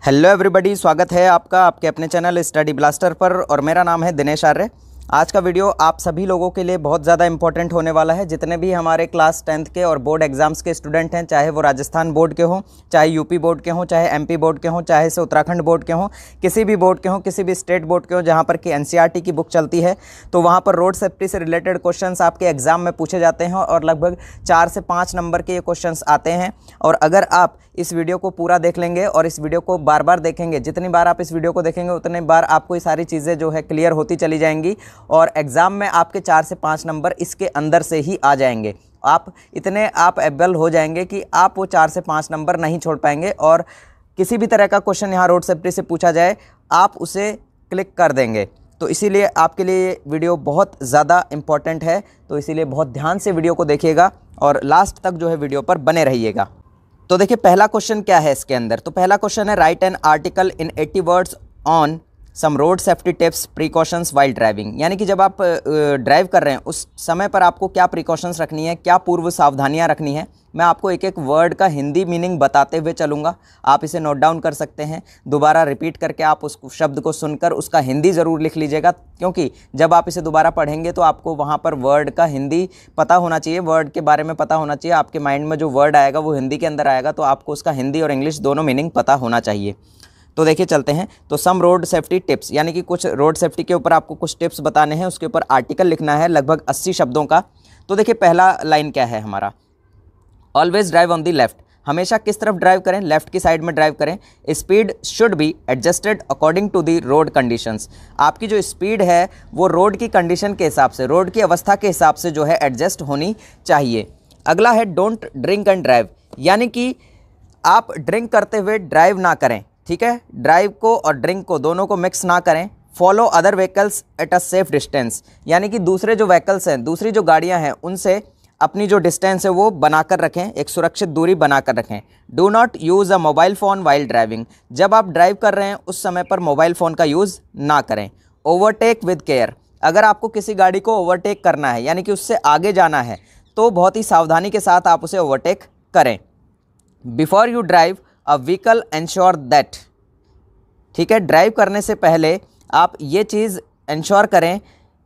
Hello everybody, स्वागत है आपका आपके अपने चैनल स्टडी ब्लास्टर पर और मेरा नाम है दिनेश आर्य। आज का वीडियो आप सभी लोगों के लिए बहुत ज़्यादा इंपॉर्टेंट होने वाला है। जितने भी हमारे क्लास 10th के और बोर्ड एग्जाम्स के स्टूडेंट हैं, चाहे वो राजस्थान बोर्ड के हों, चाहे यूपी बोर्ड के हों, चाहे एमपी बोर्ड के हों, चाहे से उत्तराखंड बोर्ड के हों, किसी भी बोर्ड के हों, किसी भी स्टेट बोर्ड के हों जहाँ पर कि एनसीईआरटी की बुक चलती है, तो वहाँ पर रोड सेफ्टी से रिलेटेड क्वेश्चंस आपके एग्जाम में पूछे जाते हैं और लगभग 4 से 5 नंबर के ये क्वेश्चंस आते हैं। और अगर आप इस वीडियो को पूरा देख लेंगे और इस वीडियो को बार बार देखेंगे, जितनी बार आप इस वीडियो को देखेंगे उतनी बार आपको ये सारी चीज़ें जो है क्लियर होती चली जाएंगी और एग्ज़ाम में आपके 4 से 5 नंबर इसके अंदर से ही आ जाएंगे। आप एबल हो जाएंगे कि आप वो 4 से 5 नंबर नहीं छोड़ पाएंगे और किसी भी तरह का क्वेश्चन यहाँ रोड सेफ्टी से पूछा जाए आप उसे क्लिक कर देंगे। तो इसीलिए आपके लिए ये वीडियो बहुत ज़्यादा इम्पॉर्टेंट है, तो इसीलिए बहुत ध्यान से वीडियो को देखिएगा और लास्ट तक जो है वीडियो पर बने रहिएगा। तो देखिए पहला क्वेश्चन क्या है इसके अंदर। तो पहला क्वेश्चन है write an article in 80 words on some road safety tips precautions while driving. यानी कि जब आप ड्राइव कर रहे हैं उस समय पर आपको क्या प्रिकॉशंस रखनी है, क्या पूर्व सावधानियां रखनी है। मैं आपको एक एक वर्ड का हिंदी मीनिंग बताते हुए चलूँगा, आप इसे नोट डाउन कर सकते हैं। दोबारा रिपीट करके आप उस शब्द को सुनकर उसका हिंदी ज़रूर लिख लीजिएगा, क्योंकि जब आप इसे दोबारा पढ़ेंगे तो आपको वहाँ पर वर्ड का हिंदी पता होना चाहिए, वर्ड के बारे में पता होना चाहिए। आपके माइंड में जो वर्ड आएगा वो हिंदी के अंदर आएगा, तो आपको उसका हिंदी और इंग्लिश दोनों मीनिंग पता होना चाहिए। तो देखिए चलते हैं। तो सम रोड सेफ्टी टिप्स, यानी कि कुछ रोड सेफ्टी के ऊपर आपको कुछ टिप्स बताने हैं, उसके ऊपर आर्टिकल लिखना है लगभग 80 शब्दों का। तो देखिए पहला लाइन क्या है हमारा, always drive on the left. हमेशा किस तरफ ड्राइव करें, लेफ्ट की साइड में ड्राइव करें। Speed should be adjusted according to the road conditions. आपकी जो स्पीड है वो रोड की कंडीशन के हिसाब से, रोड की अवस्था के हिसाब से जो है एडजस्ट होनी चाहिए। अगला है डोंट ड्रिंक एंड ड्राइव, यानी कि आप ड्रिंक करते हुए ड्राइव ना करें, ठीक है। ड्राइव को और ड्रिंक को दोनों को मिक्स ना करें। Follow other vehicles at a safe distance, यानी कि दूसरे जो व्हीकल्स हैं, दूसरी जो गाड़ियां हैं, उनसे अपनी जो डिस्टेंस है वो बनाकर रखें, एक सुरक्षित दूरी बनाकर रखें। Do not use a mobile phone while driving, जब आप ड्राइव कर रहे हैं उस समय पर मोबाइल फ़ोन का यूज़ ना करें। ओवरटेक विद केयर, अगर आपको किसी गाड़ी को ओवरटेक करना है यानी कि उससे आगे जाना है तो बहुत ही सावधानी के साथ आप उसे ओवरटेक करें। Before you drive a vehicle ensure that, ठीक है, ड्राइव करने से पहले आप ये चीज़ इंश्योर करें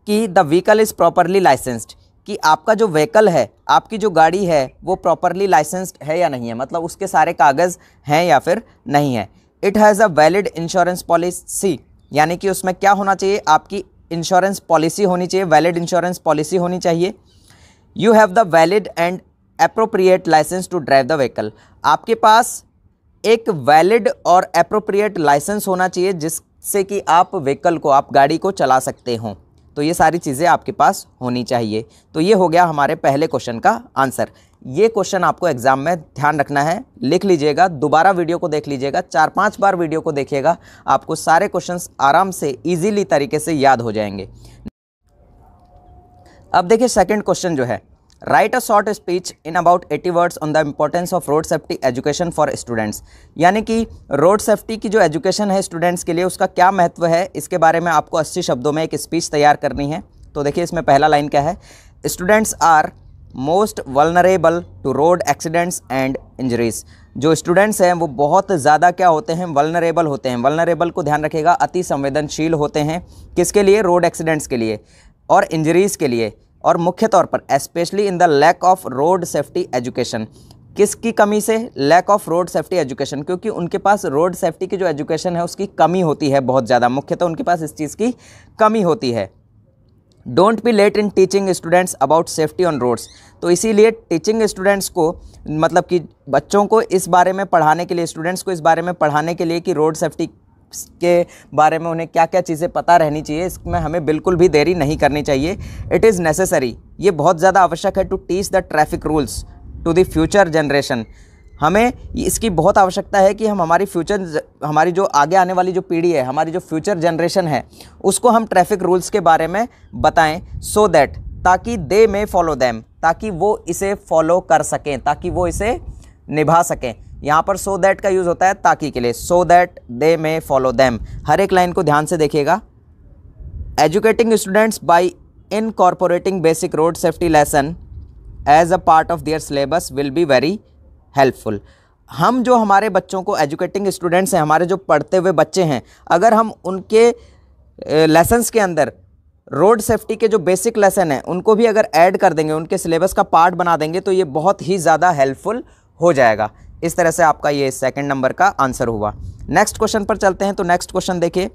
कि the vehicle is properly licensed, कि आपका जो व्हीकल है, आपकी जो गाड़ी है वो प्रॉपरली लाइसेंस्ड है या नहीं है, मतलब उसके सारे कागज़ हैं या फिर नहीं है। It has a valid insurance policy, यानी कि उसमें क्या होना चाहिए, आपकी इंश्योरेंस पॉलिसी होनी चाहिए, वैलिड इंश्योरेंस पॉलिसी होनी चाहिए। You have the valid and appropriate licence to drive the vehicle, आपके पास एक वैलिड और एप्रोप्रिएट लाइसेंस होना चाहिए जिससे कि आप व्हीकल को, आप गाड़ी को चला सकते हों। तो ये सारी चीज़ें आपके पास होनी चाहिए। तो ये हो गया हमारे पहले क्वेश्चन का आंसर। ये क्वेश्चन आपको एग्जाम में ध्यान रखना है, लिख लीजिएगा, दोबारा वीडियो को देख लीजिएगा, 4-5 बार वीडियो को देखिएगा, आपको सारे क्वेश्चंस आराम से ईजीली तरीके से याद हो जाएंगे। अब देखिए सेकंड क्वेश्चन जो है, right a short speech in about 80 words on the importance of road safety education for students, यानी कि रोड सेफ्टी की जो एजुकेशन है स्टूडेंट्स के लिए उसका क्या महत्व है, इसके बारे में आपको 80 शब्दों में एक स्पीच तैयार करनी है। तो देखिए इसमें पहला लाइन क्या है, students are most vulnerable to road accidents and injuries. जो स्टूडेंट्स हैं वो बहुत ज़्यादा क्या होते हैं, वल्नरेबल होते हैं। वल्नरेबल को ध्यान रखिएगा, अति संवेदनशील होते हैं, किसके लिए, रोड एक्सीडेंट्स के लिए और इंजरीज़ के लिए, और मुख्य तौर पर specially in the lack of road safety education. किसकी कमी से, lack of road safety education, क्योंकि उनके पास रोड सेफ्टी की जो एजुकेशन है उसकी कमी होती है बहुत ज़्यादा, मुख्यतः उनके पास इस चीज़ की कमी होती है। Don't be late in teaching students about safety on roads, तो इसीलिए टीचिंग स्टूडेंट्स को, मतलब कि बच्चों को इस बारे में पढ़ाने के लिए, स्टूडेंट्स को इस बारे में पढ़ाने के लिए कि रोड सेफ्टी के बारे में उन्हें क्या क्या चीज़ें पता रहनी चाहिए, इसमें हमें बिल्कुल भी देरी नहीं करनी चाहिए। इट इज़ नेसेसरी, ये बहुत ज़्यादा आवश्यक है, to teach the traffic rules to the future generation. हमें इसकी बहुत आवश्यकता है कि हम हमारी जो आगे आने वाली जो पीढ़ी है, हमारी जो फ्यूचर जनरेशन है, उसको हम ट्रैफिक रूल्स के बारे में बताएं, सो दैट, ताकि दे में फॉलो दैम, ताकि वो इसे फॉलो कर सकें, ताकि वो इसे निभा सकें। यहाँ पर सो दैट का यूज़ होता है ताकि के लिए, सो दैट दे में फॉलो दैम। हर एक लाइन को ध्यान से देखिएगा। Educating students by incorporating basic road safety lesson as a part of their syllabus will be very helpful. हम जो हमारे बच्चों को एजुकेटिंग स्टूडेंट्स हैं, हमारे जो पढ़ते हुए बच्चे हैं, अगर हम उनके लेसन्स के अंदर रोड सेफ्टी के जो बेसिक लेसन हैं उनको भी अगर ऐड कर देंगे, उनके सिलेबस का पार्ट बना देंगे, तो ये बहुत ही ज़्यादा हेल्पफुल हो जाएगा। इस तरह से आपका ये सेकंड नंबर का आंसर हुआ। नेक्स्ट क्वेश्चन पर चलते हैं। तो नेक्स्ट क्वेश्चन देखिए,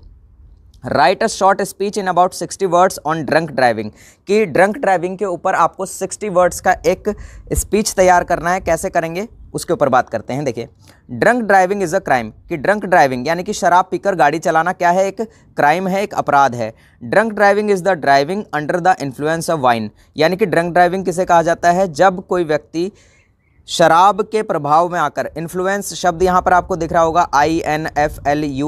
right a short speech in about 60 words on drunk driving, कि ड्रंक ड्राइविंग के ऊपर आपको 60 वर्ड्स का एक स्पीच तैयार करना है। कैसे करेंगे उसके ऊपर बात करते हैं। देखिए, drunk driving is a crime, कि ड्रंक ड्राइविंग यानी कि शराब पीकर गाड़ी चलाना क्या है, एक क्राइम है, एक अपराध है। Drunk driving is the driving under the influence of wine, यानी कि ड्रंक ड्राइविंग किसे कहा जाता है, जब कोई व्यक्ति शराब के प्रभाव में आकर, इन्फ्लुएंस शब्द यहाँ पर आपको दिख रहा होगा, INFLUENCE,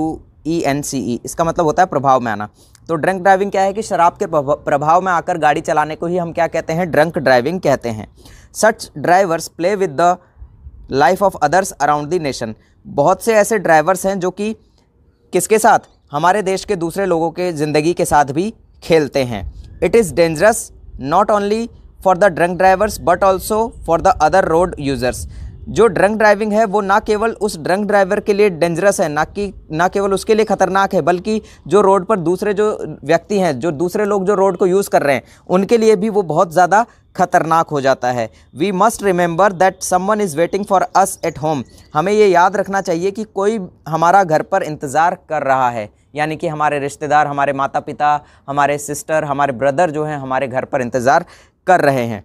इसका मतलब होता है प्रभाव में आना। तो ड्रंक ड्राइविंग क्या है कि शराब के प्रभाव में आकर गाड़ी चलाने को ही हम क्या कहते हैं, ड्रंक ड्राइविंग कहते हैं। Such drivers play with the life of others around the nation, बहुत से ऐसे ड्राइवर्स हैं जो कि किसके साथ, हमारे देश के दूसरे लोगों के ज़िंदगी के साथ भी खेलते हैं। It is dangerous not only for the drunk drivers but also for the other road users, जो ड्रंक ड्राइविंग है वो ना केवल उस ड्रंक ड्राइवर के लिए डेंजरस है, ना केवल उसके लिए ख़तरनाक है, बल्कि जो रोड पर दूसरे जो व्यक्ति हैं, जो दूसरे लोग जो रोड को यूज़ कर रहे हैं, उनके लिए भी वो बहुत ज़्यादा खतरनाक हो जाता है। We must remember that someone is waiting for us at home, हमें ये याद रखना चाहिए कि कोई हमारा घर पर इंतज़ार कर रहा है, यानी कि हमारे रिश्तेदार, हमारे माता पिता, हमारे सिस्टर, हमारे ब्रदर जो हैं हमारे घर पर इंतज़ार कर रहे हैं।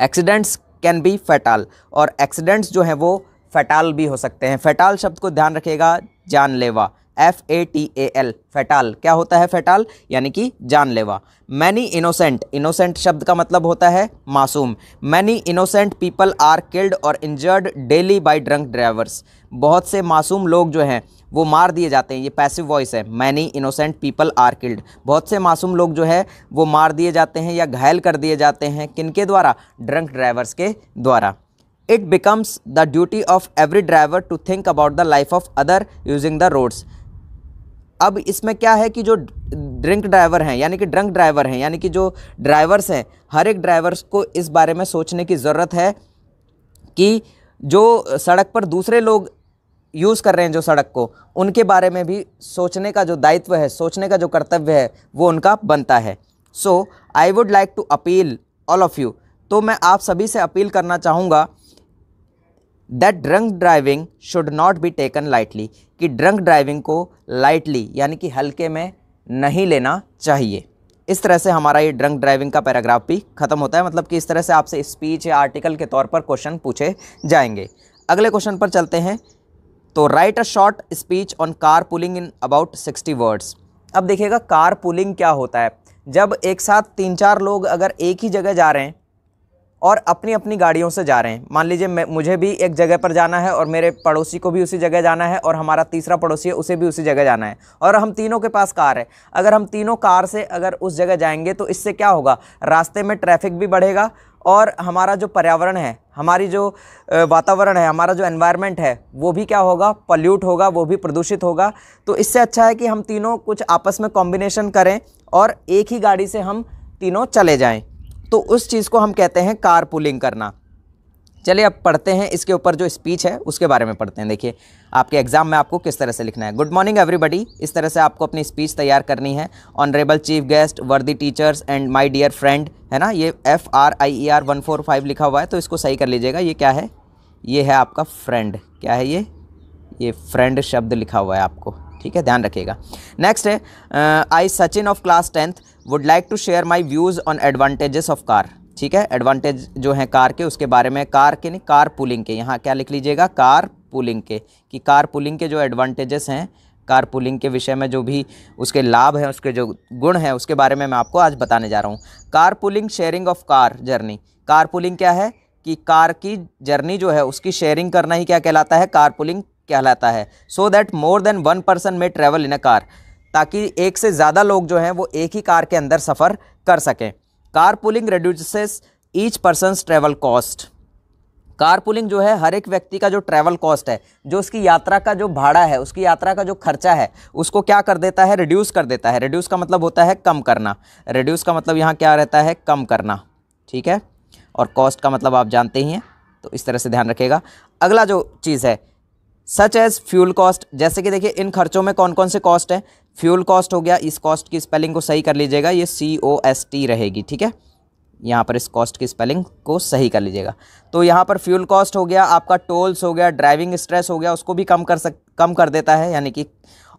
एक्सीडेंट्स कैन बी फैटाल, और एक्सीडेंट्स जो हैं वो फैटाल भी हो सकते हैं। फैटाल शब्द को ध्यान रखिएगा, जानलेवा, FATAL, फैटाल क्या होता है, फैटाल यानी कि जानलेवा। मैनी इनोसेंट, इनोसेंट शब्द का मतलब होता है मासूम। Many innocent people are killed और injured daily by drunk drivers, बहुत से मासूम लोग जो हैं वो मार दिए जाते हैं। ये पैसिव वॉइस है, many innocent people are killed, बहुत से मासूम लोग जो है वो मार दिए जाते हैं या घायल कर दिए जाते हैं, किनके द्वारा, ड्रंक ड्राइवर्स के द्वारा। It becomes the duty of every driver to think about the life of other using the roads. अब इसमें क्या है कि जो ड्रिंक ड्राइवर हैं, यानी कि ड्रंक ड्राइवर हैं, यानी कि जो ड्राइवर्स हैं, हर एक ड्राइवर्स को इस बारे में सोचने की ज़रूरत है कि जो सड़क पर दूसरे लोग यूज़ कर रहे हैं जो सड़क को, उनके बारे में भी सोचने का जो दायित्व है, सोचने का जो कर्तव्य है, वो उनका बनता है। So I would like to appeal all of you, तो मैं आप सभी से अपील करना चाहूँगा that drunk driving should not be taken lightly, कि ड्रंक ड्राइविंग को लाइटली यानी कि हल्के में नहीं लेना चाहिए। इस तरह से हमारा ये ड्रंक ड्राइविंग का पैराग्राफ भी ख़त्म होता है, मतलब कि इस तरह से आपसे स्पीच या आर्टिकल के तौर पर क्वेश्चन पूछे जाएंगे। अगले क्वेश्चन पर चलते हैं। तो right a short speech on car pulling in about 60 words. अब देखिएगा कार पुलिंग क्या होता है, जब एक साथ 3-4 लोग अगर एक ही जगह जा रहे हैं और अपनी अपनी गाड़ियों से जा रहे हैं, मान लीजिए मुझे भी एक जगह पर जाना है और मेरे पड़ोसी को भी उसी जगह जाना है और हमारा तीसरा पड़ोसी है उसे भी उसी जगह जाना है, और हम तीनों के पास कार है। अगर हम तीनों कार से अगर उस जगह जाएंगे तो इससे क्या होगा, रास्ते में ट्रैफिक भी बढ़ेगा और हमारा जो पर्यावरण है, हमारी जो वातावरण है, हमारा जो एनवायरनमेंट है, वो भी क्या होगा, पॉल्यूट होगा, वो भी प्रदूषित होगा। तो इससे अच्छा है कि हम तीनों कुछ आपस में कॉम्बिनेशन करें और एक ही गाड़ी से हम तीनों चले जाएं, तो उस चीज़ को हम कहते हैं कार पुलिंग करना। चलिए अब पढ़ते हैं इसके ऊपर जो स्पीच है उसके बारे में पढ़ते हैं। देखिए आपके एग्जाम में आपको किस तरह से लिखना है। गुड मॉर्निंग एवरीबॉडी, इस तरह से आपको अपनी स्पीच तैयार करनी है। Honourable chief guest, worthy teachers and my dear friend, है ना, ये FRIER 145 लिखा हुआ है तो इसको सही कर लीजिएगा। ये क्या है, ये है आपका फ्रेंड, क्या है ये फ्रेंड शब्द लिखा हुआ है आपको, ठीक है, ध्यान रखिएगा। नेक्स्ट है I Sachin of class 10th would like to share my views on advantages of car. ठीक है, एडवांटेज जो है कार के उसके बारे में, कार के नहीं, कार पुलिंग के, यहाँ क्या लिख लीजिएगा, कार पुलिंग के, कि कार पुलिंग के जो एडवांटेजेस हैं, कार पुलिंग के विषय में जो भी उसके लाभ हैं, उसके जो गुण हैं, उसके बारे में मैं आपको आज बताने जा रहा हूँ। Car pulling sharing of car journey, car pulling क्या है कि कार की जर्नी जो है उसकी शेयरिंग करना ही क्या कहलाता है, कार पुलिंग कहलाता है। So that more than 1 person में ट्रैवल इन अ कार, ताकि एक से ज़्यादा लोग जो हैं वो एक ही कार के अंदर सफ़र कर सकें। Car pulling reduces each persons travel cost, car pulling जो है हर एक व्यक्ति का जो ट्रैवल कॉस्ट है, जो उसकी यात्रा का जो भाड़ा है, उसकी यात्रा का जो खर्चा है, उसको क्या कर देता है, रिड्यूस कर देता है। रिड्यूस का मतलब होता है कम करना, रिड्यूस का मतलब यहाँ क्या रहता है, कम करना, ठीक है, और कॉस्ट का मतलब आप जानते ही हैं, तो इस तरह से ध्यान रखिएगा। अगला जो चीज़ है सच एज फ्यूल कॉस्ट, जैसे कि देखिए इन खर्चों में कौन कौन से कॉस्ट हैं। फ्यूल कॉस्ट हो गया, इस कॉस्ट की स्पेलिंग को सही कर लीजिएगा, ये COST रहेगी, ठीक है। यहाँ पर इस कॉस्ट की स्पेलिंग को सही कर लीजिएगा। तो यहाँ पर फ्यूल कॉस्ट हो गया, आपका टोल्स हो गया, ड्राइविंग स्ट्रेस हो गया, उसको भी कम कर देता है यानी कि।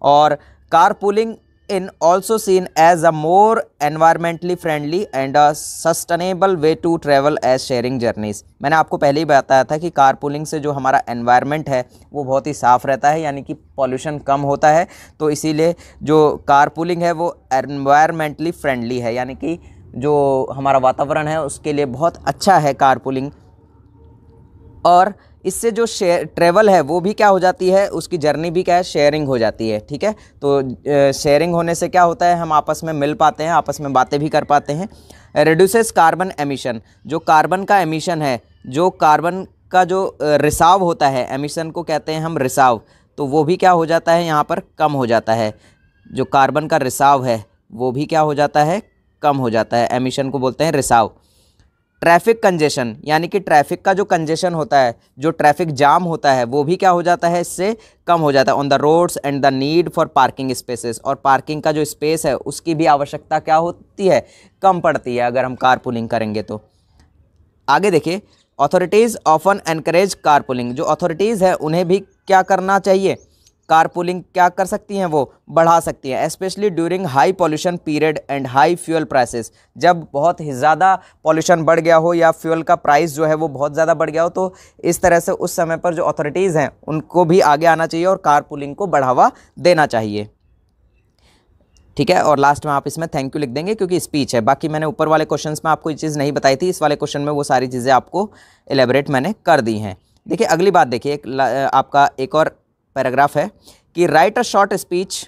और car pooling in also seen as a more environmentally friendly and a sustainable way to travel as sharing journeys. मैंने आपको पहले ही बताया था कि कार पूलिंग से जो हमारा एनवायरनमेंट है वो बहुत ही साफ़ रहता है, यानी कि पॉल्यूशन कम होता है। तो इसीलिए जो कार पूलिंग है वो एनवायरमेंटली फ्रेंडली है, यानी कि जो हमारा वातावरण है उसके लिए बहुत अच्छा है कार पूलिंग। और इससे जो ट्रेवल है वो भी क्या हो जाती है, उसकी जर्नी भी क्या है, शेयरिंग हो जाती है, ठीक है। तो शेयरिंग होने से क्या होता है, हम आपस में मिल पाते हैं, आपस में बातें भी कर पाते हैं। रिड्यूसेस कार्बन एमिशन, जो कार्बन का एमिशन है, जो कार्बन का जो रिसाव होता है, एमिशन को कहते हैं हम रिसाव, तो वो भी क्या हो जाता है यहाँ पर, कम हो जाता है। जो कार्बन का रिसाव है वो भी क्या हो जाता है, कम हो जाता है। एमिशन को बोलते हैं रिसाव। ट्रैफिक कंजेशन, यानी कि ट्रैफिक का जो कंजेशन होता है, जो ट्रैफिक जाम होता है, वो भी क्या हो जाता है, इससे कम हो जाता है। On the roads and the need for parking spaces, और पार्किंग का जो स्पेस है उसकी भी आवश्यकता क्या होती है, कम पड़ती है अगर हम कार पूलिंग करेंगे तो। आगे देखिए, authorities often encourage car pooling, जो अथॉरिटीज़ है उन्हें भी क्या करना चाहिए, कार पूलिंग क्या कर सकती हैं, वो बढ़ा सकती हैं। Specially during high pollution period and high fuel prices, जब बहुत ही ज़्यादा पॉल्यूशन बढ़ गया हो या फ्यूल का प्राइस जो है वो बहुत ज़्यादा बढ़ गया हो, तो इस तरह से उस समय पर जो अथॉरिटीज़ हैं उनको भी आगे आना चाहिए और कार पूलिंग को बढ़ावा देना चाहिए, ठीक है। और लास्ट में आप इसमें थैंक यू लिख देंगे क्योंकि स्पीच है। बाकी मैंने ऊपर वाले क्वेश्चंस में आपको ये चीज़ नहीं बताई थी, इस वाले क्वेश्चन में वो सारी चीज़ें आपको एलेबरेट मैंने कर दी हैं। देखिए अगली बात देखिए, आपका एक और पैराग्राफ है कि right a short speech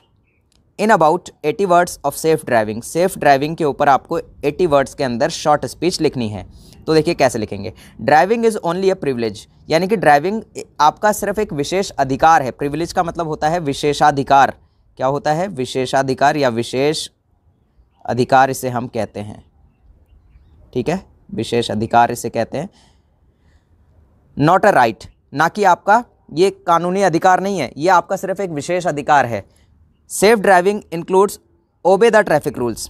in about 80 words of safe driving. Safe driving के ऊपर आपको 80 वर्ड्स के अंदर शॉर्ट स्पीच लिखनी है। तो देखिए कैसे लिखेंगे, driving is only a privilege, यानी कि ड्राइविंग आपका सिर्फ एक विशेष अधिकार है। प्रिविलेज का मतलब होता है विशेषाधिकार। क्या होता है, विशेषाधिकार या विशेष अधिकार इसे हम कहते हैं, ठीक है, विशेष अधिकार इसे कहते हैं। नॉट अ राइट, ना कि आपका ये कानूनी अधिकार नहीं है, ये आपका सिर्फ एक विशेष अधिकार है। Safe driving includes obey the traffic rules.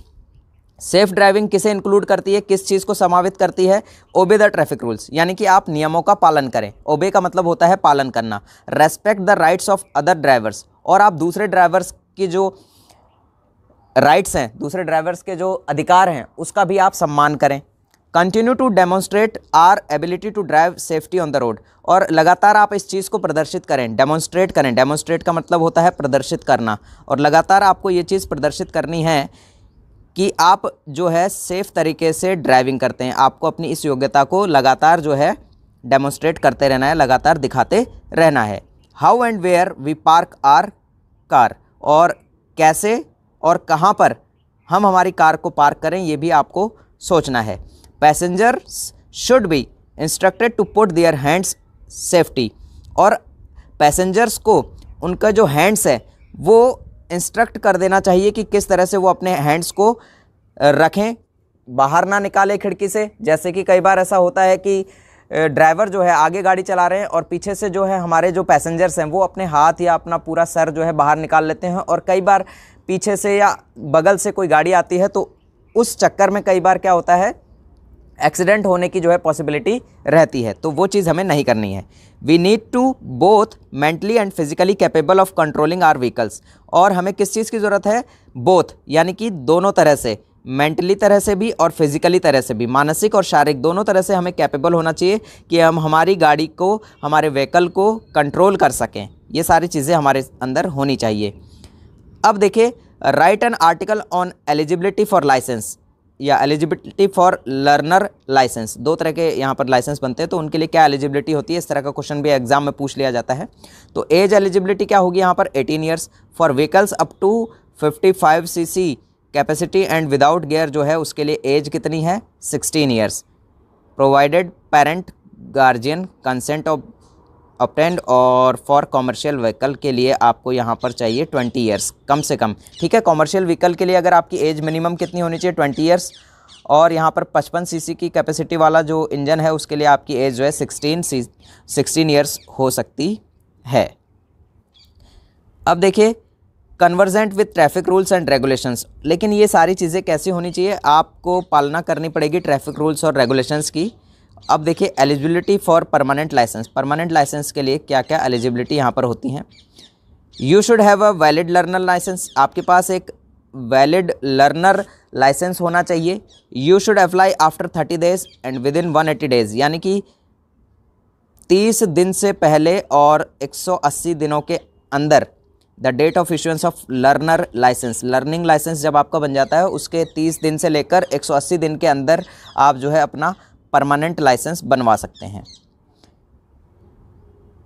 Safe driving किसे इंक्लूड करती है, किस चीज़ को समावित करती है, ओबे द ट्रैफिक रूल्स, यानी कि आप नियमों का पालन करें। ओबे का मतलब होता है पालन करना। Respect the rights of other drivers, और आप दूसरे ड्राइवर्स की जो राइट्स हैं, दूसरे ड्राइवर्स के जो अधिकार हैं उसका भी आप सम्मान करें। Continue to demonstrate our ability to drive safety on the road, और लगातार आप इस चीज़ को प्रदर्शित करें, डेमोन्स्ट्रेट करें। डेमोन्स्ट्रेट का मतलब होता है प्रदर्शित करना, और लगातार आपको ये चीज़ प्रदर्शित करनी है कि आप जो है सेफ़ तरीके से ड्राइविंग करते हैं। आपको अपनी इस योग्यता को लगातार जो है डेमोन्स्ट्रेट करते रहना है, लगातार दिखाते रहना है। How and where we park our car, और कैसे और कहाँ पर हम हमारी कार को पार्क करें ये भी आपको सोचना है। Passengers should be instructed to put their hands safety, और पैसेंजर्स को उनका जो हैंड्स है वो इंस्ट्रक्ट कर देना चाहिए कि किस तरह से वो अपने हैंड्स को रखें, बाहर ना निकालें खिड़की से। जैसे कि कई बार ऐसा होता है कि ड्राइवर जो है आगे गाड़ी चला रहे हैं और पीछे से जो है हमारे जो पैसेंजर्स हैं वो अपने हाथ या अपना पूरा सर जो है बाहर निकाल लेते हैं, और कई बार पीछे से या बगल से कोई गाड़ी आती है तो उस चक्कर में कई बार क्या होता है, एक्सीडेंट होने की जो है पॉसिबिलिटी रहती है। तो वो चीज़ हमें नहीं करनी है। We need to both mentally and physically capable of controlling our vehicles, और हमें किस चीज़ की ज़रूरत है, बोथ, यानी कि दोनों तरह से, मेंटली तरह से भी और फिजिकली तरह से भी, मानसिक और शारीरिक दोनों तरह से हमें कैपेबल होना चाहिए कि हम हमारी गाड़ी को, हमारे व्हीकल को कंट्रोल कर सकें। ये सारी चीज़ें हमारे अंदर होनी चाहिए। अब देखिए, write an article on eligibility for licence या एलिजिबिलिटी फॉर लर्नर लाइसेंस। दो तरह के यहाँ पर लाइसेंस बनते हैं, तो उनके लिए क्या एलिजिबिलिटी होती है, इस तरह का क्वेश्चन भी एग्जाम में पूछ लिया जाता है। तो एज एलिजिबिलिटी क्या होगी यहाँ पर, 18 years for vehicles up to 55 cc capacity and without gear जो है उसके लिए एज कितनी है, 16 years. Provided parent guardian consent of obtained, और फॉर कॉमर्शियल व्हीकल के लिए आपको यहाँ पर चाहिए 20 ईयर्स कम से कम, ठीक है। कॉमर्शियल व्हीकल के लिए अगर आपकी एज मिनिमम कितनी होनी चाहिए, 20 ईयर्स, और यहाँ पर 55 सीसी की कैपेसिटी वाला जो इंजन है उसके लिए आपकी एज जो है 16 ईयर्स हो सकती है। अब देखिए convergent with traffic rules and regulations, लेकिन ये सारी चीज़ें कैसी होनी चाहिए, आपको पालना करनी पड़ेगी ट्रैफिक रूल्स और रेगुलेशंस की। अब देखिए eligibility for permanent licence, permanent licence के लिए क्या क्या एलिजिबिलिटी यहाँ पर होती हैं। You should have a valid learner licence, आपके पास एक वैलिड लर्नर लाइसेंस होना चाहिए। You should apply after 30 days and within 180 days, यानी कि 30 दिन से पहले और 180 दिनों के अंदर the date of issuance of learner licence, learning licence जब आपका बन जाता है उसके 30 दिन से लेकर 180 दिन के अंदर आप जो है अपना परमानेंट लाइसेंस बनवा सकते हैं।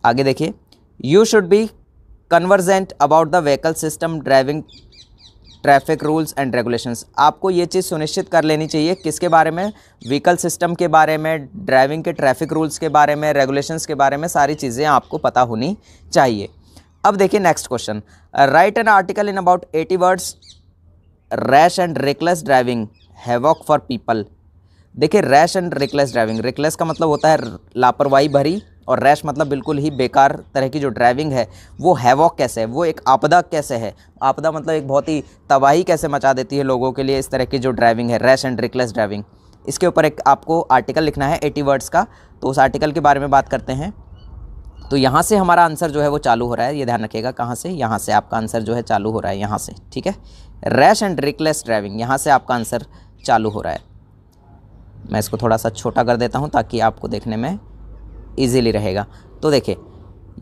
आगे देखिए, you should be convergent about the vehicle system driving traffic rules and regulations, आपको ये चीज़ सुनिश्चित कर लेनी चाहिए किसके बारे में, व्हीकल सिस्टम के बारे में, ड्राइविंग के ट्रैफिक रूल्स के बारे में, रेगुलेशंस के बारे में, सारी चीज़ें आपको पता होनी चाहिए। अब देखिए next question, write an article in about 80 words, rash and reckless driving havoc for people. देखिए rash and reckless driving, reckless का मतलब होता है लापरवाही भरी, और रैश मतलब बिल्कुल ही बेकार तरह की जो ड्राइविंग है वो हैवॉक कैसे है, वो एक आपदा कैसे है, आपदा मतलब एक बहुत ही तबाही कैसे मचा देती है लोगों के लिए इस तरह की जो ड्राइविंग है, रैश एंड रेकलेस ड्राइविंग। इसके ऊपर एक आपको आर्टिकल लिखना है 80 वर्ड्स का, तो उस आर्टिकल के बारे में बात करते हैं। तो यहाँ से हमारा आंसर जो है वो चालू हो रहा है, ये ध्यान रखिएगा, कहाँ से, यहाँ से आपका आंसर जो है चालू हो रहा है, यहाँ से, ठीक है। रैश एंड रेकलेस ड्राइविंग, यहाँ से आपका आंसर चालू हो रहा है। मैं इसको थोड़ा सा छोटा कर देता हूँ ताकि आपको देखने में ईजीली रहेगा। तो देखिए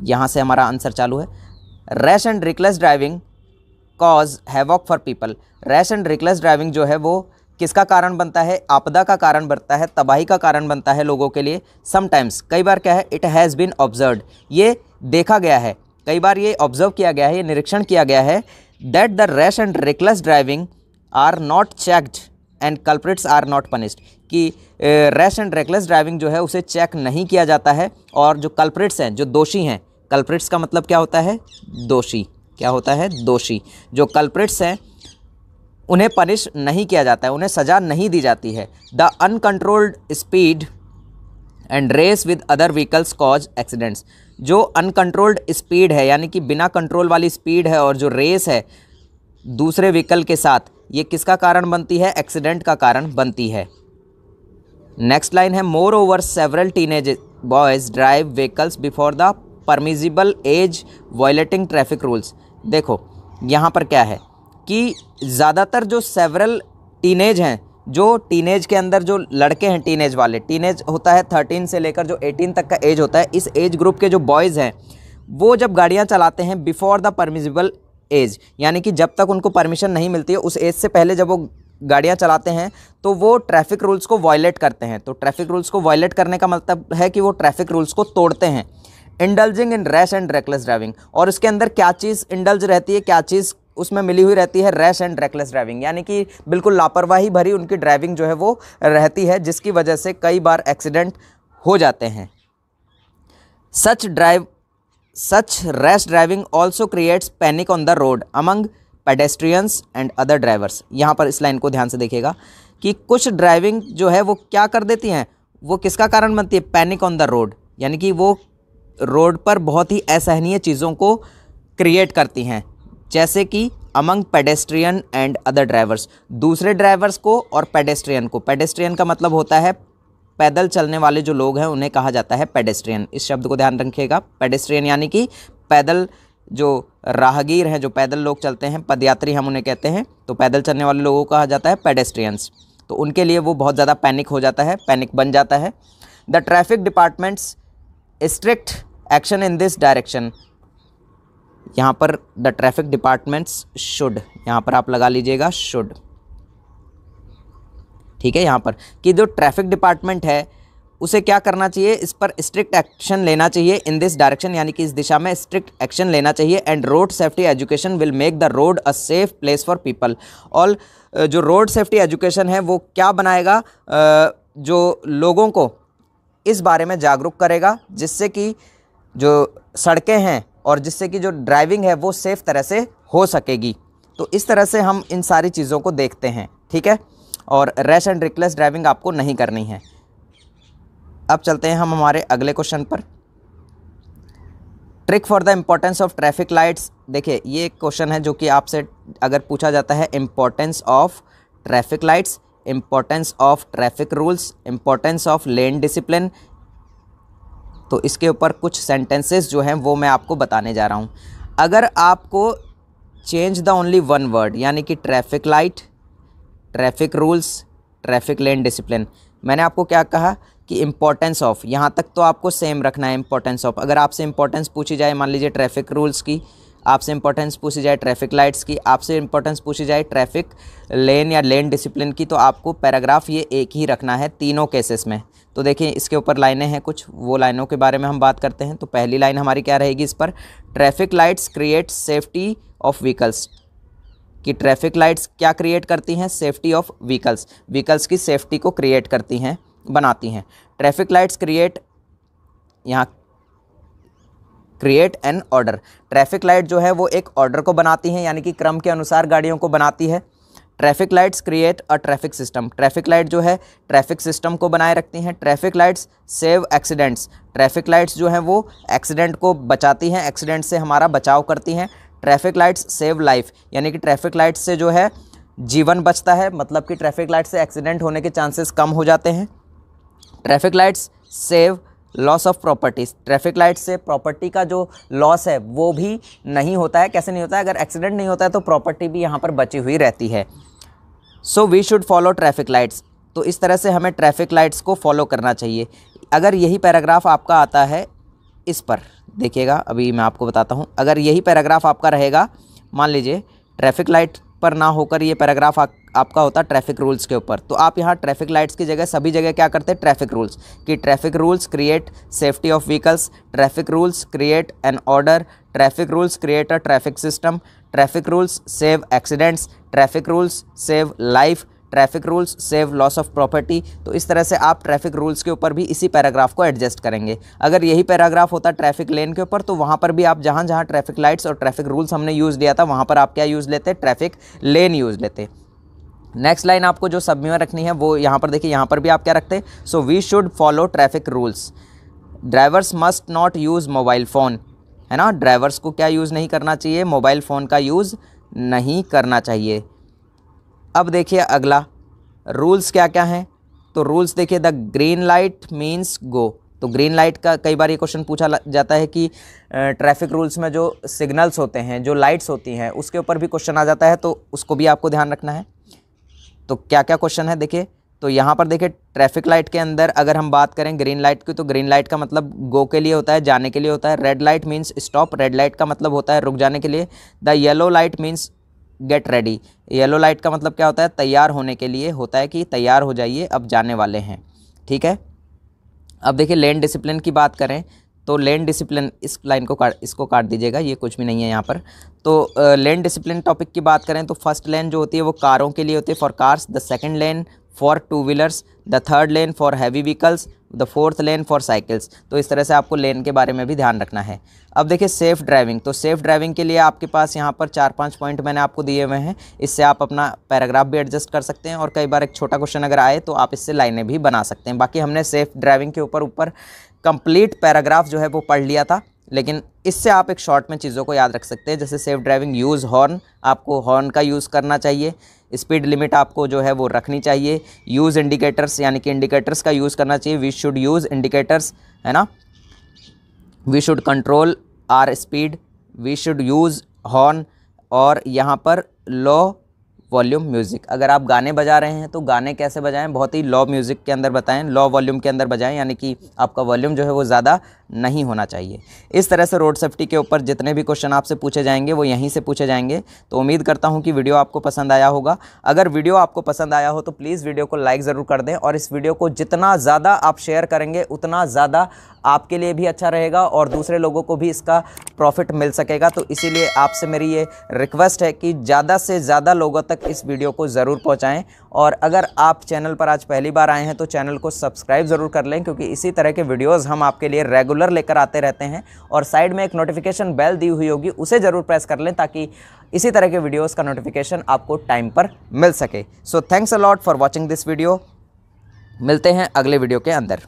यहाँ से हमारा आंसर चालू है, rash and reckless driving cause havoc for people. Rash and reckless driving जो है वो किसका कारण बनता है, आपदा का कारण बनता है, तबाही का कारण बनता है लोगों के लिए। समटाइम्स, कई बार क्या है, इट हैज़ बीन ऑब्जर्व्ड, ये देखा गया है, कई बार ये ऑब्जर्व किया गया है, ये निरीक्षण किया गया है, that the rash and reckless driving are not checked and culprits are not punished, कि रैश एंड रेकलेस ड्राइविंग जो है उसे चेक नहीं किया जाता है, और जो कल्प्रिट्स हैं, जो दोषी हैं, कल्प्रिट्स का मतलब क्या होता है, दोषी, क्या होता है, दोषी, जो कल्प्रिट्स हैं उन्हें पनिश नहीं किया जाता है, उन्हें सज़ा नहीं दी जाती है। The uncontrolled speed and race with other vehicles cause accidents, जो अनकंट्रोल्ड स्पीड है यानी कि बिना कंट्रोल वाली स्पीड है, और जो रेस है दूसरे व्हीकल के साथ, ये किसका कारण बनती है, एक्सीडेंट का कारण बनती है। नेक्स्ट लाइन है, moreover several teenage boys drive vehicles before the permissible age violating traffic rules. देखो यहाँ पर क्या है कि ज़्यादातर जो सेवरल टीनेज हैं, जो टीनेज के अंदर जो लड़के हैं, टीनेज वाले, टीनेज होता है 13 से लेकर जो 18 तक का एज होता है, इस एज ग्रुप के जो बॉयज़ हैं वो जब गाड़ियाँ चलाते हैं बिफोर द परमिजिबल एज, यानी कि जब तक उनको परमिशन नहीं मिलती है उस एज से पहले जब वो गाड़ियाँ चलाते हैं तो वो ट्रैफिक रूल्स को वायलेट करते हैं। तो ट्रैफिक रूल्स को वायलेट करने का मतलब है कि वो ट्रैफिक रूल्स को तोड़ते हैं। Indulging in rash and reckless driving, और इसके अंदर क्या चीज़ इंडल्ज रहती है, क्या चीज़ उसमें मिली हुई रहती है, रैश एंड रेकलेस ड्राइविंग, यानी कि बिल्कुल लापरवाही भरी उनकी ड्राइविंग जो है वो रहती है, जिसकी वजह से कई बार एक्सीडेंट हो जाते हैं। Such rash driving also creates panic on the road among pedestrians and other drivers. यहाँ पर इस लाइन को ध्यान से देखिएगा कि कुछ ड्राइविंग जो है वो क्या कर देती हैं, वो किसका कारण बनती है, पैनिक ऑन द रोड, यानी कि वो रोड पर बहुत ही असहनीय चीज़ों को क्रिएट करती हैं, जैसे कि among pedestrian and other drivers, दूसरे ड्राइवर्स को और पेडेस्ट्रियन को। पेडेस्ट्रियन का मतलब होता है पैदल चलने वाले जो लोग हैं उन्हें कहा जाता है पेडेस्ट्रियन, इस शब्द को ध्यान रखिएगा। पेडेस्ट्रियन यानी कि पैदल जो राहगीर हैं, जो पैदल लोग चलते हैं, पदयात्री हम उन्हें कहते हैं, तो पैदल चलने वाले लोगों को कहा जाता है पेडेस्ट्रियंस। तो उनके लिए वो बहुत ज़्यादा पैनिक हो जाता है, पैनिक बन जाता है। The traffic departments strict action in this direction, यहाँ पर द ट्रैफिक डिपार्टमेंट्स शुड, यहाँ पर आप लगा लीजिएगा शुड, ठीक है, यहाँ पर कि जो ट्रैफिक डिपार्टमेंट है उसे क्या करना चाहिए, इस पर स्ट्रिक्ट एक्शन लेना चाहिए, इन दिस डायरेक्शन यानी कि इस दिशा में स्ट्रिक्ट एक्शन लेना चाहिए। And road safety education will make the road a safe place for people. और जो रोड सेफ्टी एजुकेशन है वो क्या बनाएगा, जो लोगों को इस बारे में जागरूक करेगा, जिससे कि जो सड़कें हैं और जिससे कि जो ड्राइविंग है वो सेफ़ तरह से हो सकेगी। तो इस तरह से हम इन सारी चीज़ों को देखते हैं, ठीक है। और रैश एंड रिकलेस ड्राइविंग आपको नहीं करनी है। अब चलते हैं हम हमारे अगले क्वेश्चन पर। Trick for the importance of traffic lights. देखिए ये एक क्वेश्चन है जो कि आपसे अगर पूछा जाता है importance of traffic lights, importance of traffic rules, importance of lane discipline, तो इसके ऊपर कुछ सेंटेंसेस जो हैं वो मैं आपको बताने जा रहा हूँ। अगर आपको change the only one word यानी कि traffic light, traffic rules, traffic lane discipline, मैंने आपको क्या कहा कि इम्पोर्टेंस ऑफ, यहाँ तक तो आपको सेम रखना है इम्पोर्टेंस ऑफ। अगर आपसे इम्पोर्टेंस पूछी जाए मान लीजिए ट्रैफिक रूल्स की, आपसे इम्पोर्टेंस पूछी जाए ट्रैफिक लाइट्स की, आपसे इम्पोर्टेंस पूछी जाए ट्रैफिक लेन या लेन डिसिप्लिन की, तो आपको पैराग्राफ ये एक ही रखना है तीनों केसेस में। तो देखिए इसके ऊपर लाइनें हैं कुछ, वो लाइनों के बारे में हम बात करते हैं। तो पहली लाइन हमारी क्या रहेगी इस पर, traffic lights create safety of vehicles, कि ट्रैफिक लाइट्स क्या क्रिएट करती हैं, सेफ्टी ऑफ व्हीकल्स, व्हीकल्स की सेफ्टी को क्रिएट करती हैं, बनाती हैं। ट्रैफिक लाइट्स क्रिएट, यहाँ create an order, traffic light जो है वो एक ऑर्डर को बनाती हैं यानी कि क्रम के अनुसार गाड़ियों को बनाती है। Traffic lights create a traffic system, traffic light जो है ट्रैफिक सिस्टम को बनाए रखती हैं। Traffic lights save accidents, traffic lights जो हैं वो एक्सीडेंट को बचाती हैं, एक्सीडेंट से हमारा बचाव करती हैं। ट्रैफिक लाइट्स सेव लाइफ, यानी कि ट्रैफिक लाइट्स से जो है जीवन बचता है, मतलब कि ट्रैफिक लाइट से एक्सीडेंट होने के चांसेस कम हो जाते हैं। Traffic lights save loss of properties, traffic light से प्रॉपर्टी का जो लॉस है वो भी नहीं होता है। कैसे नहीं होता है, अगर एक्सीडेंट नहीं होता है तो प्रॉपर्टी भी यहाँ पर बची हुई रहती है। So we should follow traffic lights, तो इस तरह से हमें ट्रैफिक लाइट्स को फॉलो करना चाहिए। अगर यही पैराग्राफ आपका आता है इस पर, देखिएगा अभी मैं आपको बताता हूँ, अगर यही पैराग्राफ आपका रहेगा, मान लीजिए ट्रैफिक लाइट पर ना होकर ये पैराग्राफ आपका होता ट्रैफिक रूल्स के ऊपर, तो आप यहाँ ट्रैफिक लाइट्स की जगह सभी जगह क्या करते हैं, ट्रैफिक रूल्स, कि traffic rules create safety of vehicles, traffic rules create an order, traffic rules create a traffic system, traffic rules save accidents, traffic rules save life, traffic rules save loss of property. तो इस तरह से आप traffic rules के ऊपर भी इसी paragraph को एडजस्ट करेंगे। अगर यही पैराग्राफ होता ट्रैफिक लेन के ऊपर, तो वहाँ पर भी आप जहाँ जहाँ ट्रैफिक लाइट्स और ट्रैफिक रूल्स हमने यूज़ लिया था वहाँ पर आप क्या यूज़ लेते, ट्रैफिक लेन यूज़ लेते। नेक्स्ट लाइन आपको जो सब में रखनी है वो यहाँ पर देखिए, यहाँ पर भी आप क्या रखते, so we should follow traffic rules. Drivers must not use mobile phone, है ना, ड्राइवर्स को क्या यूज़ नहीं करना चाहिए, मोबाइल फ़ोन का यूज़ नहीं करना चाहिए। अब देखिए अगला रूल्स क्या क्या हैं, तो रूल्स देखिए, the green light means go, तो ग्रीन लाइट का कई बार ये क्वेश्चन पूछा जाता है कि ट्रैफिक रूल्स में जो सिग्नल्स होते हैं, जो लाइट्स होती हैं, उसके ऊपर भी क्वेश्चन आ जाता है, तो उसको भी आपको ध्यान रखना है। तो क्या क्या क्वेश्चन है देखिए, तो यहाँ पर देखिए ट्रैफिक लाइट के अंदर अगर हम बात करें ग्रीन लाइट की, तो ग्रीन लाइट का मतलब गो के लिए होता है, जाने के लिए होता है। Red light means stop, red light का मतलब होता है रुक जाने के लिए। The yellow light means get ready, yellow light का मतलब क्या होता है, तैयार होने के लिए होता है कि तैयार हो जाइए अब जाने वाले हैं, ठीक है। अब देखिए लेन डिसिप्लिन की बात करें, तो लेन डिसिप्लिन, इस लाइन को इसको काट दीजिएगा, ये कुछ भी नहीं है यहाँ पर। तो लेन डिसिप्लिन टॉपिक की बात करें तो फर्स्ट लेन जो होती है वो कारों के लिए होती है, for cars, the second lane for two wheelers, the third lane for heavy vehicles, the fourth lane for cycles. तो इस तरह से आपको लेन के बारे में भी ध्यान रखना है। अब देखिए सेफ़ ड्राइविंग, तो सेफ़ ड्राइविंग के लिए आपके पास यहाँ पर 4-5 पॉइंट मैंने आपको दिए हुए हैं, इससे आप अपना पैराग्राफ भी एडजस्ट कर सकते हैं, और कई बार एक छोटा क्वेश्चन अगर आए तो आप इससे लाइनें भी बना सकते हैं। बाकी हमने सेफ़ ड्राइविंग के ऊपर कंप्लीट पैराग्राफ जो है वो पढ़ लिया था, लेकिन इससे आप एक शॉर्ट में चीज़ों को याद रख सकते हैं। जैसे सेफ ड्राइविंग, यूज़ हॉर्न, आपको हॉर्न का यूज़ करना चाहिए, स्पीड लिमिट आपको जो है वो रखनी चाहिए, यूज़ इंडिकेटर्स यानी कि इंडिकेटर्स का यूज़ करना चाहिए, वी शुड यूज़ इंडिकेटर्स, है ना, we should control our speed, we should use horn, और यहाँ पर लो वॉल्यूम म्यूज़िक, अगर आप गाने बजा रहे हैं तो गाने कैसे बजाएं, बहुत ही लो म्यूज़िक के अंदर बताएं, लो वॉल्यूम के अंदर बजाएं, यानी कि आपका वॉल्यूम जो है वो ज़्यादा नहीं होना चाहिए। इस तरह से रोड सेफ्टी के ऊपर जितने भी क्वेश्चन आपसे पूछे जाएंगे वो यहीं से पूछे जाएंगे। तो उम्मीद करता हूं कि वीडियो आपको पसंद आया होगा। अगर वीडियो आपको पसंद आया हो तो प्लीज़ वीडियो को लाइक ज़रूर कर दें, और इस वीडियो को जितना ज़्यादा आप शेयर करेंगे उतना ज़्यादा आपके लिए भी अच्छा रहेगा और दूसरे लोगों को भी इसका प्रॉफिट मिल सकेगा। तो इसीलिए आपसे मेरी ये रिक्वेस्ट है कि ज़्यादा से ज़्यादा लोगों तक इस वीडियो को ज़रूर पहुँचाएँ। और अगर आप चैनल पर आज पहली बार आए हैं तो चैनल को सब्सक्राइब ज़रूर कर लें, क्योंकि इसी तरह के वीडियोज़ हम आपके लिए रेगुलर लेकर आते रहते हैं। और साइड में एक नोटिफिकेशन बेल दी हुई होगी, उसे ज़रूर प्रेस कर लें ताकि इसी तरह के वीडियोज़ का नोटिफिकेशन आपको टाइम पर मिल सके। So thanks a lot for watching this video. मिलते हैं अगले वीडियो के अंदर।